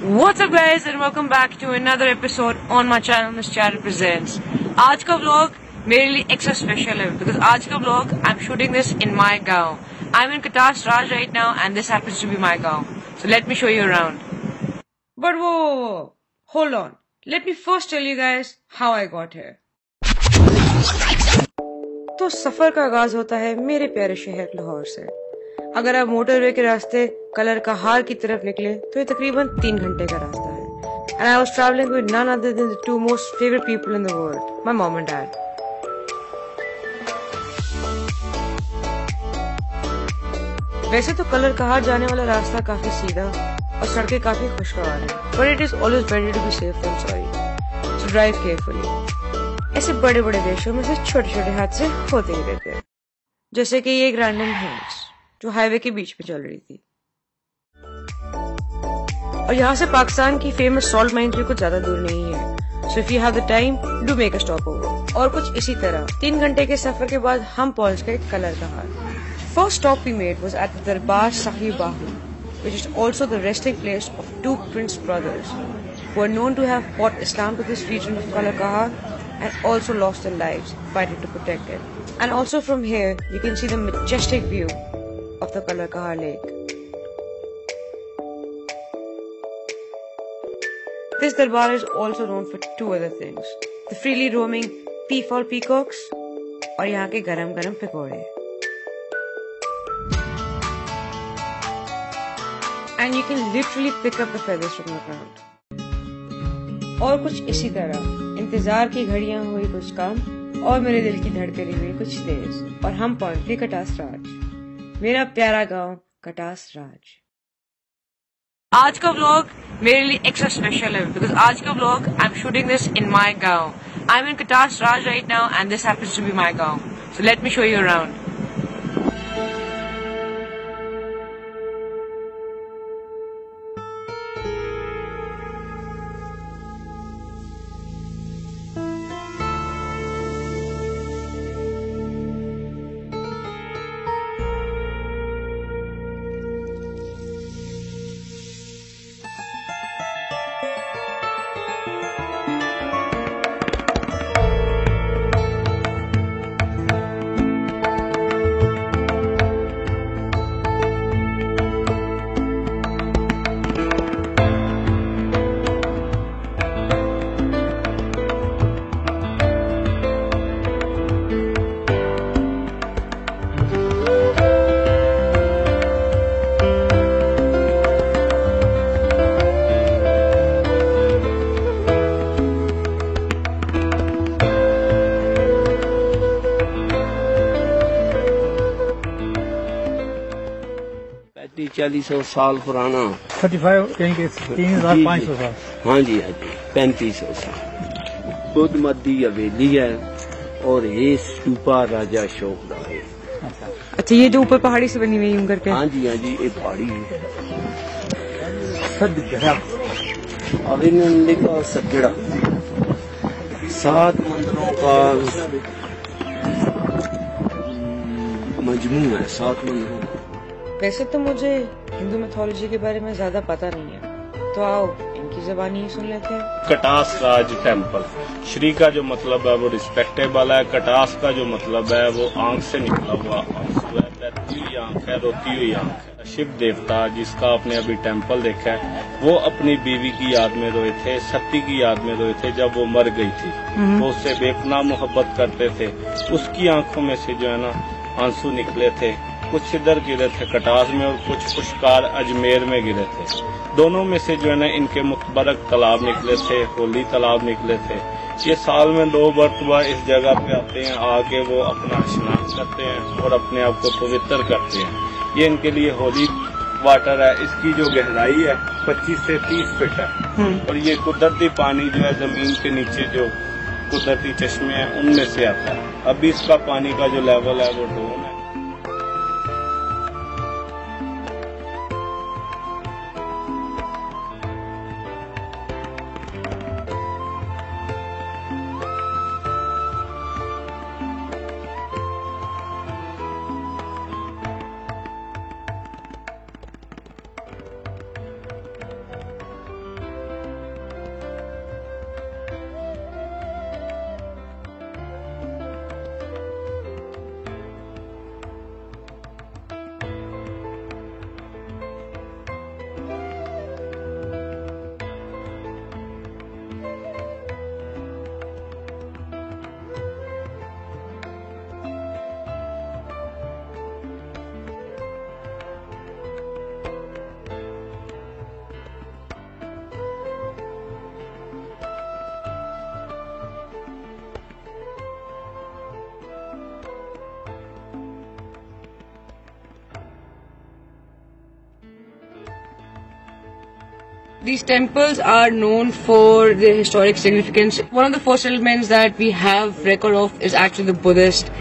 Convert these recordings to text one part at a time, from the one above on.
What's up guys and welcome back to another episode on my channel Miss Channel Presents। आज का vlog मेरे लिए extra special है because आज का vlog I'm shooting this in my गाँव। I'm in Katas Raj right now and this happens to be my गाँव। So let me show you around। But whoa, hold on. Let me first tell you guys how I got here। तो सफर का आगाज होता है मेरे प्यारे शहर लाहौर से। अगर आप मोटरवे के रास्ते कलर का हार की तरफ निकले तो ये तकरीबन 3 घंटे का रास्ता है। And I was traveling with none other than the two most favorite people in the world, my mom and dad. वैसे तो कलर का हार जाने वाला रास्ता काफी सीधा और सड़कें काफी खुशगवार हैं, but it is always better to be safe than sorry. So drive carefully। ऐसे बड़े बड़े देशों में से छोटे छोटे हादसे होते ही रहते हैं, जैसे कि ये एक रैंडम हिंस जो हाईवे के बीच में चल रही थी और यहाँ से पाकिस्तान की फेमस सॉल्ट माइन भी कुछ ज्यादा दूर नहीं है। So if you have the time do make a stop over. और कुछ इसी तरह 3 घंटे के सफर के बाद हम पहुंच गए कलर का हार। First stop we made was at the Darbar Sahib Bahu, which is also the resting place of two Prince brothers who are known to have brought Islam to this region of Kala Kahar and also lost their lives fighting to protect it। And also from here you can see the majestic view of the Kala Kahar lake। This darbar is also known for two other things: the freely roaming peafowl peacocks और यहाँ के गरम गरम पकौड़े। And you can literally pick up the feathers from the ground। और कुछ इसी तरह इंतजार की घड़ियां हुई कुछ कम और मेरे दिल की धड़कनें हुई कुछ तेज और हम पहुंच गए कटास राज, मेरा प्यारा गांव कटास राज। आज का व्लॉग मेरे लिए एक्स्ट्रा स्पेशल है बिकॉज आज का vlog I am shooting this in my गाँव। I am in Katas Raj right now and this happens to be my गाँव। So let me show you around. चालीस साल पुराना 35 कहीं के 3500 साल। हाँ जी 3500 साल। खुद मद्दी हवेली है और ये स्तूपा राजा अशोक का है। अच्छा, ये जो ऊपर पहाड़ी से बनी हुई यूं करके? हाँ जी ये पहाड़ी है। सदगड़ा अब इन्होंने लिखा सदगड़ा। 7 मंदिरों का मजमू है, 7 मंदिरों। वैसे तो मुझे हिंदू मैथोलॉजी के बारे में ज्यादा पता नहीं है, तो आओ इनकी ज़बानी ही सुन लेते हैं। कटास राज टेम्पल, श्री का जो मतलब है वो रिस्पेक्टेबल है, कटास का जो मतलब है वो आंख से निकला हुआ आंसू है, बहती हुई आंख है, रोती हुई आंख है। शिव देवता जिसका आपने अभी टेम्पल देखा है वो अपनी बीवी की याद में रोए थे, सती की याद में रोए थे जब वो मर गई थी। वो उससे बेपनाह मोहब्बत करते थे, उसकी आंखों में से जो है ना आंसू निकले थे। कुछ इधर गिरे थे कटास में और कुछ पुष्कार अजमेर में गिरे थे। दोनों में से जो है ना इनके मुतबरक तालाब निकले थे, होली तालाब निकले थे। ये साल में 2 मरतबा इस जगह पे आते हैं, आके वो अपना स्नान करते हैं और अपने आप को पवित्र करते हैं। ये इनके लिए होली वाटर है। इसकी जो गहराई है 25 से 30 फीट है और ये कुदरती पानी जो है जमीन के नीचे जो कुदरती चश्मे हैं उनमें से आता है। अभी इसका पानी का जो लेवल है वो डाउन है। These temples are known for their historic significance. One of the first settlements that we have record of is actually the Buddhist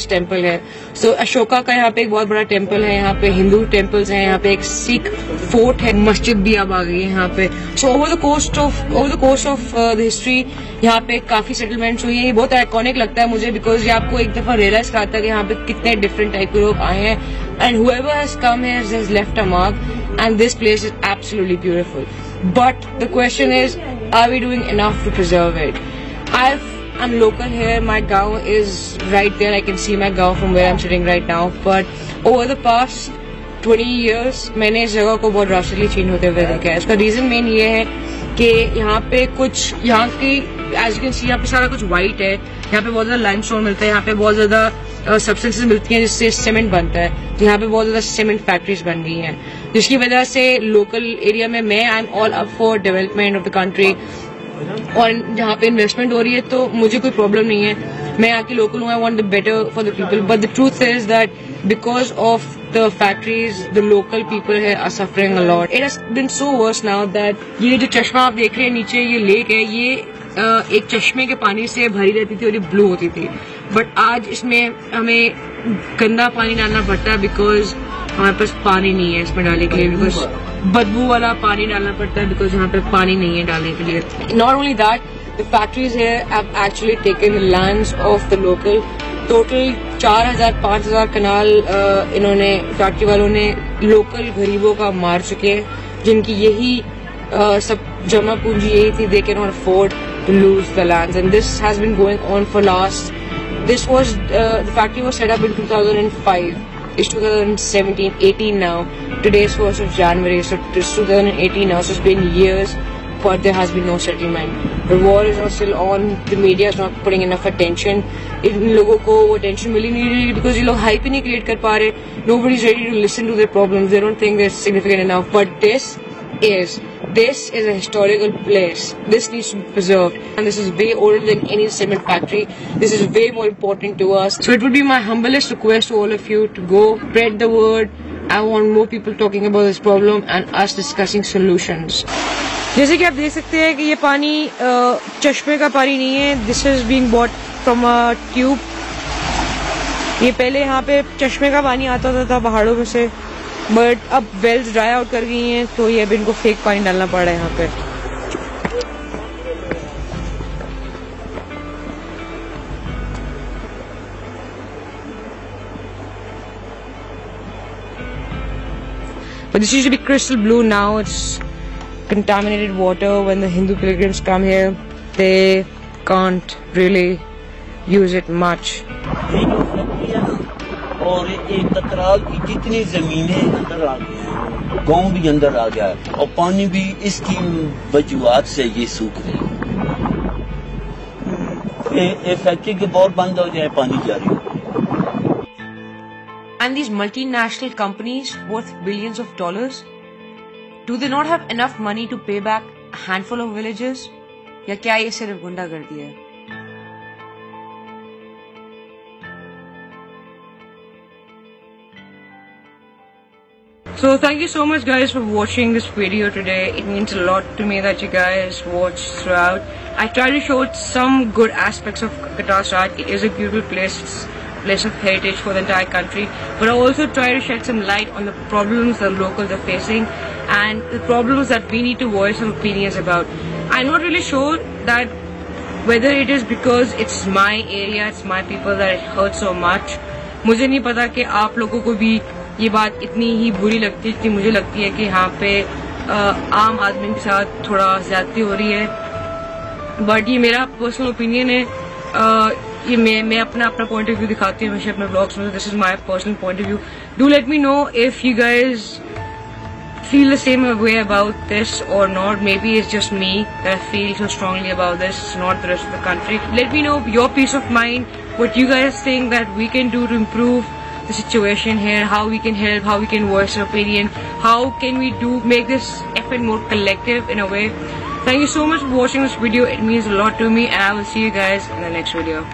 temple है. So अशोका का यहाँ पे एक बहुत बड़ा टेम्पल है, यहाँ पे हिंदू टेम्पल्स हैं, यहाँ पे एक सिख फोर्ट है, मस्जिद भी अब आ गई है यहाँ पे. So over the course of the history यहाँ पे काफी सेटलमेंट्स हुई है. ये बहुत आइकॉनिक लगता है मुझे बिकॉज ये आपको एक दफा रियलाइज कराता है कि यहाँ पे कितने डिफरेंट टाइप के लोग आए हैं. And whoever has come here has left a mark, and this place is absolutely beautiful. But the question is, are we doing enough to preserve it? I'm local here. My gaon is right there. I can see my gaon from where I'm sitting right now. But over the past 20 years, मैंने इस जगह को बहुत drastically change होते हुए देखा है. इसका reason main ये है कि यहाँ पे कुछ यहाँ की as you can see यहाँ पे सारा कुछ white है. यहाँ पे बहुत ज्यादा limestone मिलता है. यहाँ पे बहुत ज्यादा सब्सटेंसेस मिलती हैं जिससे सीमेंट बनता है. तो यहाँ पे बहुत ज्यादा सीमेंट फैक्ट्रीज बन गई हैं, जिसकी वजह से लोकल एरिया में मैं I am all up for development of the country. और जहाँ पे इन्वेस्टमेंट हो रही है तो मुझे कोई प्रॉब्लम नहीं है. मैं यहाँ की लोकल हूँ. I want the better for the people. But the truth is that because of the factories, the local people here are suffering a lot. It has been so worse now that ये जो चश्मा आप देख रहे हैं नीचे, ये lake है, ये एक चश्मे के पानी से भरी रहती थी और ये ब्लू होती थी. बट आज इसमें हमें गंदा पानी डालना पड़ता है बिकॉज हमारे पास पानी नहीं है इसमें डालने के लिए. बिकॉज बदबू वाला पानी डालना पड़ता है बिकॉज यहाँ पे पानी नहीं है डालने के लिए. Not only that, the factories here have actually taken the lands of the local. Total 4,000-5,000 कनाल इन्होंने फैक्ट्री वालों ने लोकल गरीबों का मार चुके हैं, जिनकी यही सब जमा पूंजी यही थी. They can not afford to lose the lands and this has been going on for last. This was the factory was set up in 2005. It's 2017-18 now. Today is 1st of January, so it's 2018 now. So it's been years, but there has been no settlement. The war is not still on. The media is not putting enough attention. इन लोगों को वो tension मिल ही नहीं रही because ये लोग hype ही नहीं create कर पा रहे. Nobody is ready to listen to their problems. They don't think they're significant enough. But this is a historical place. This needs to be preserved, and this is way older than any cement factory. This is way more important to us. So it would be my humblest request to all of you to go spread the word. I want more people talking about this problem and us discussing solutions. जैसे कि आप देख सकते हैं कि ये पानी चश्मे का पानी नहीं है. This is being bought from a tube. ये पहले यहाँ पे चश्मे का पानी आता था पहाड़ों में से, बट अब वेल्स ड्राई आउट कर गई हैं तो ये अब इनको फेक पानी डालना पड़ रहा है यहाँ पे. But this used to be crystal blue. Now it's contaminated water. When the Hindu pilgrims come here, they can't really use it much. और एक कतराल की जितनी जमीनें अंदर आ गई हैं, गांव भी अंदर आ गया है और पानी भी इसकी वजूहात से ये सूख रहे हैं. फैक्ट्री के बोर बंद हो जाए, पानी जारी हो. And these multinational companies worth billions of dollars, do they not have enough money to pay back a handful of villages? या क्या ये सिर्फ गुंडागर्दी है? So thank you so much guys for watching this video today. It means a lot to me that you guys watched throughout. I try to show some good aspects of Qatar Raj. It is a beautiful place. It's a place of heritage for the entire country. But I also try to shed some light on the problems that locals are facing and the problems that we need to voice some opinions about. I'm not really sure that whether it is because it's my area, it's my people that it hurts so much. मुझे नहीं पता कि आप लोगों को भी ये बात इतनी ही बुरी लगती है जितनी मुझे लगती है कि यहाँ पे आम आदमी के साथ थोड़ा ज्यादती हो रही है. बट ये मेरा पर्सनल ओपिनियन है. ये मैं अपना पॉइंट ऑफ व्यू दिखाती हूँ हमेशा अपने ब्लॉग्स में. This is my personal point of view. Do let me know if you guys feel the same way about this or not. Maybe it's just me that I feel so strongly about this, not the rest of the country. Let me know your peace of mind, what you guys think that we can do to improve the situation here, how we can help, how we can voice our opinion, how can we make this effort more collective in a way. Thank you so much for watching this video. It means a lot to me, and I will see you guys in the next video.